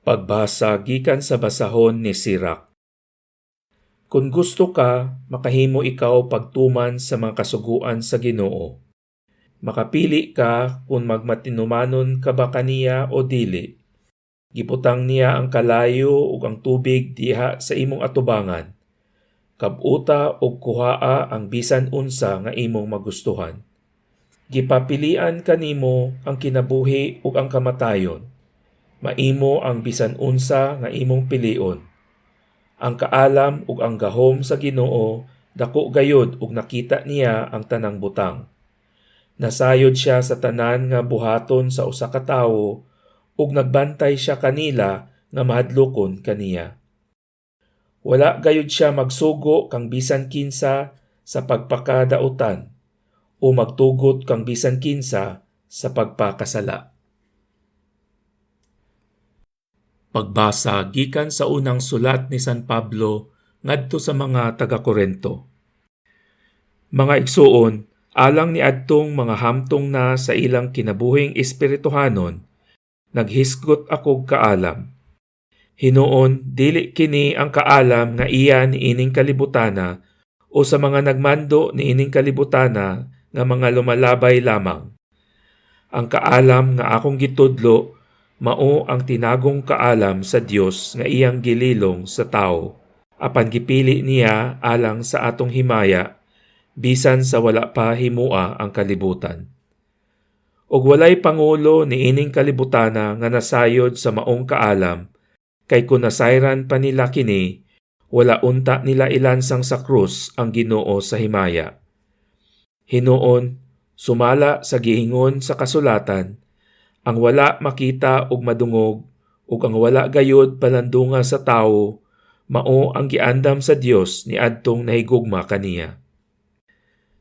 Pagbasa gikan sa basahon ni Sirach. Kung gusto ka, makahimo ikaw pagtuman sa mga kasuguan sa Ginoo. Makapili ka kung magmatinumanon ka ba kaniya o dili. Giputang niya ang kalayo ug ang tubig diha sa imong atubangan. Kabuta ug kuhaa ang bisan unsa nga imong magustuhan. Gipapilian kanimo ang kinabuhi ug ang kamatayon. Maimo ang bisan unsa nga imong pilion. Ang kaalam ug ang gahom sa Ginoo dako gayud ug nakita niya ang tanang butang. Nasayod siya sa tanan nga buhaton sa usa ka tawo ug nagbantay siya kanila nga mahadlokon kaniya. Wala gayud siya magsugo kang bisan kinsa sa pagpakadautan o magtugot kang bisan kinsa sa pagpakasala. Pagbasa gikan sa unang sulat ni San Pablo ngadto sa mga taga-Korinto. Mga igsuon, alang ni adtong mga hamtong na sa ilang kinabuhing espirituhanon, naghisgot akog kaalam. Hinuon, dili kini ang kaalam nga iya ni ining kalibutana o sa mga nagmando ni ining kalibutana nga mga lumalabay lamang. Ang kaalam nga akong gitudlo mao ang tinagong kaalam sa Dios nga iyang gililong sa tao, apan gipili niya alang sa atong himaya, bisan sa wala pa himua ang kalibutan. Ug walay pangulo ni ining kalibutana nga nasayod sa maong kaalam, kay kung nasayran pa nila kini, wala unta nila ilansang sa krus ang Ginoo sa himaya. Hinuon, sumala sa giingon sa kasulatan, ang wala makita ug madungog ug ang wala gayud palandunga sa tawo mao ang giandam sa Dios ni adtong nahigugma kaniya.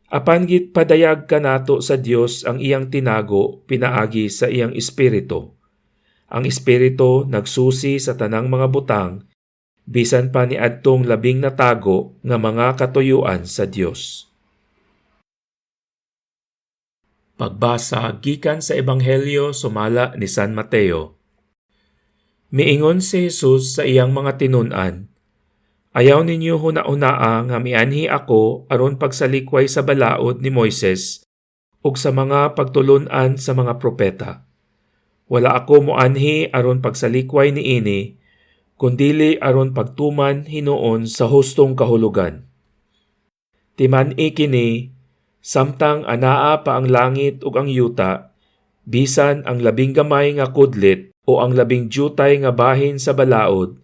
Apan git padayag kanato sa Dios ang iyang tinago pinaagi sa iyang espiritu. Ang espiritu nagsusi sa tanang mga butang bisan pa ni adtong labing natago nga mga katuyuan sa Dios. Pagbasa gikan sa Ebanghelyo sumala ni San Mateo. Miingon si Jesus sa iyang mga tinun-an, ayaw ninyo huna-unaa nga mianhi ako aron pagsalikway sa balaod ni Moises ug sa mga pagtulun-an sa mga propeta. Wala ako moanhi aron pagsalikway niini, kundili aron pagtuman hinuon sa hustong kahulugan. Timan-i kini, samtang anaa pa ang langit ug ang yuta, bisan ang labing gamay nga kudlit o ang labing jutay nga bahin sa balaod,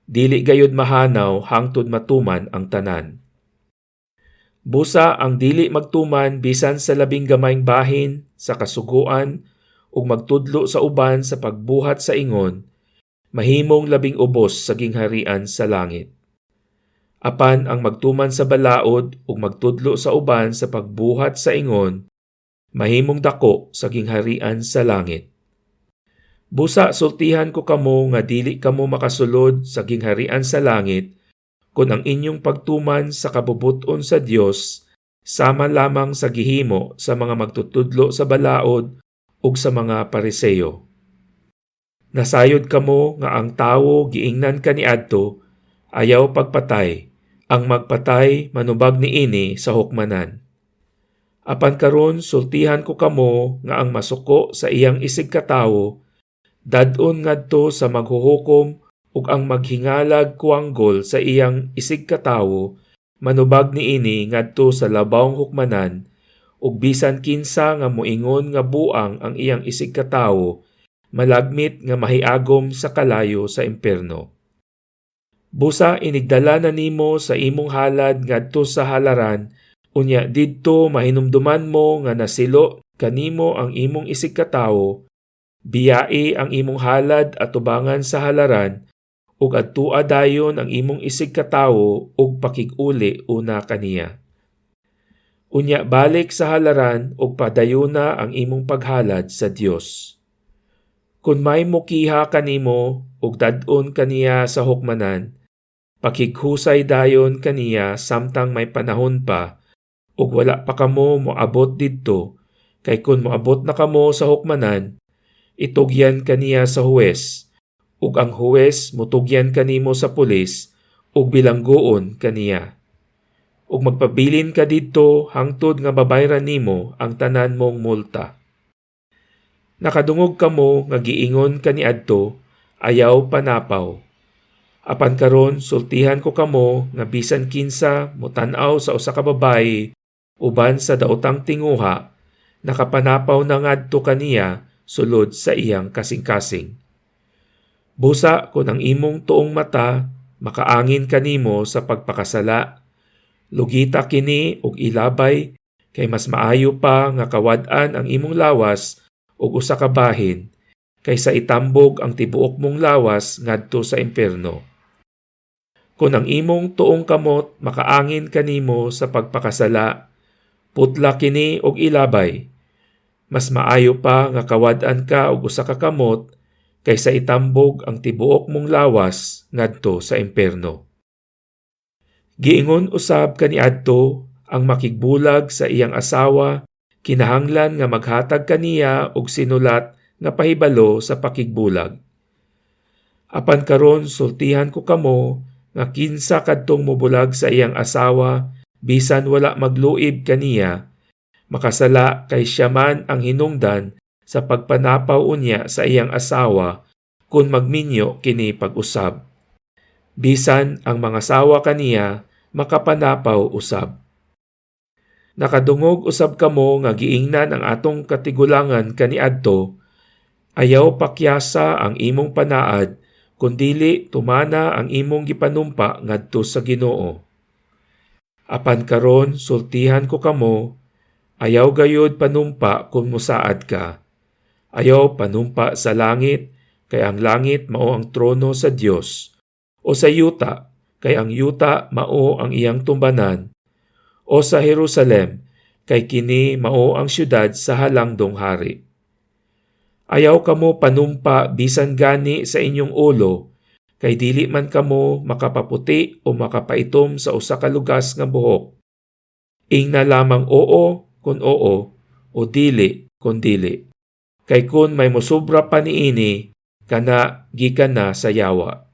dili gayud mahanaw hangtod matuman ang tanan. Busa ang dili magtuman bisan sa labing gamayng bahin sa kasuguan ug magtudlo sa uban sa pagbuhat sa ingon, mahimong labing ubos sa gingharian sa langit. Apan ang magtuman sa balaod ug magtudlo sa uban sa pagbuhat sa ingon, mahimong dako sa gingharian sa langit. Busa sultihan ko kamo nga dili kamo makasulod sa gingharian sa langit kun ang inyong pagtuman sa kabubuton sa Dios sama lamang sa gihimo sa mga magtutudlo sa balaod ug sa mga Pariseo. Nasayod kamo nga ang tawo giingnan kaniadto ayaw pagpatay, ang magpatay manubag niini sa hukmanan. Apan karon sultihan ko kamo nga ang masuko sa iyang isig katawo dadon ngadto sa maghuhukom ug ang maghingalag kuanggol sa iyang isig katawo manubag niini ngadto sa labawng hukmanan ug bisan kinsa nga moingon nga buang ang iyang isig katawo malagmit nga mahiagom sa kalayo sa impierno. Busa inigdala na nimo sa imong halad ngadto sa halaran, unya didto mahinumduman mo nga nasilo kanimo ang imong isig katawo, biyai ang imong halad atubangan sa halaran, ug adtua dayon ang imong isig katawo ug pakig-uli una kaniya. Unya balik sa halaran ug padayuna ang imong paghalad sa Dios. Kung may mukiha kanimo ug dad-on kaniya sa hukmanan, pakighusay dayon kaniya samtang may panahon pa ug wala pa kamo moabot didto, kay kun moabot na kamo sa hukmanan, itugyan kaniya sa huwes ug ang huwes mutugyan kanimo sa pulis ug bilangguon kaniya. Ug magpabilin ka didto hangtod nga babayran nimo ang tanan mong multa. Nakadungog kamo nga giingon kaniadto, ayaw panapaw. Apan karon sultihan ko kamo nga bisan kinsa mutan-aw sa usa ka babayi uban sa daotang tinguha, nakapanapaw na ngadto kaniya sulod sa iyang kasing-kasing. Busa kun ang imong tuong mata makaangin kanimo sa pagpakasala, lugita kini og ilabay kay mas maayo pa nga kawad-an ang imong lawas og usa ka bahin kaysa itambog ang tibuok mong lawas ngadto sa impierno. Kung ang imong tuong kamot makaangin kanimo sa pagpakasala, putla kini og ilabay. Mas maayo pa nga kawad-an ka og usa ka kamot kaysa itambog ang tibuok mong lawas ngadto sa impierno. Giingon usab kaniadto ang makigbulag sa iyang asawa kinahanglan nga maghatag kaniya og sinulat nga pahibalo sa pakigbulag. Apan karon sultihan ko kamo nga kinsa kadtong mobulag sa iyang asawa bisan wala magluib kaniya, makasala kay siya man ang hinungdan sa pagpanapaw unya sa iyang asawa kung magminyo kini pag-usab. Bisan ang mga asawa kaniya makapanapaw usab. Nakadungog usab kamo nga giingnan ang atong katigulangan kaniadto, ayaw pakyasa ang imong panaad kundili tumana ang imong gipanumpa ngadto sa Ginoo. Apan karon sultihan ko kamo, ayaw gayud panumpa kung musaad ka. Ayaw panumpa sa langit, kay ang langit mao ang trono sa Dios, o sa yuta, kay ang yuta mao ang iyang tumbanan, o sa Jerusalem, kay kini mao ang syudad sa halangdong hari. Ayaw kamo panumpa bisan gani sa inyong ulo, kay dili man kamo makapaputi o makapaitom sa usa ka lugas nga buhok. Ingna lamang oo kun oo, o dili kun dili. Kay kun may mosobra pa niini, kana gikan na sa yawa.